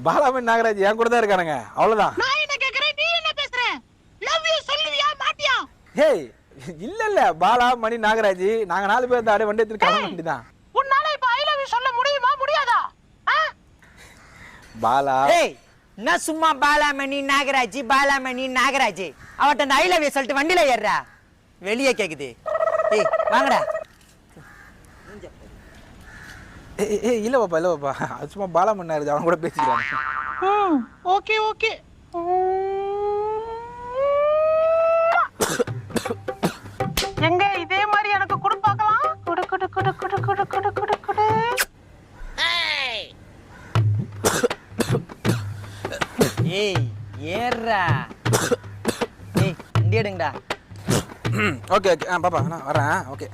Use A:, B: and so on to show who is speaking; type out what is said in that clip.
A: பாலாமணி நாகராஜ் என் கூட தான் இருக்கானுங்க, அவ்வளவுதான்.
B: நான் என்ன கேக்குறேன், நீ என்ன பேசுற? லவ் யூ சொல்லுவியா மாட்டியா?
A: ஹேய், இல்ல பாலா மணி நாகராஜ் நாங்க 4 பேர் தான் வண்டி எடுத்து கிளம்ப வேண்டியதான்.
B: உன்னால இப்ப ஐ லவ் யூ சொல்ல முடியுமா முடியாதா?
A: பாலா
C: என்ன சும்மா பாலாமணி நாகராஜ் அவட்ட அந்த ஐ லவ் யூ சொல்லிட்டு வண்டியில ஏறுறா, வெளியே கேக்குது. ஏய் வாங்கடா.
A: இல்ல பாப்பா அது சும்மா பாலாமணி நாகராஜ் அவன் கூட பேசிக்கிறாங்க.
B: Okay okay. எங்க இதே மாதிரி எனக்கு குடு பார்க்கலாம். குடு குடு குடு குடு குடு குடு குடு குடு.
C: ஏய் ஏறா. ஏய் வண்டி எடுங்கடா.
A: ஓகே ஓகே பாப்பா நான் வரேன். ஓகே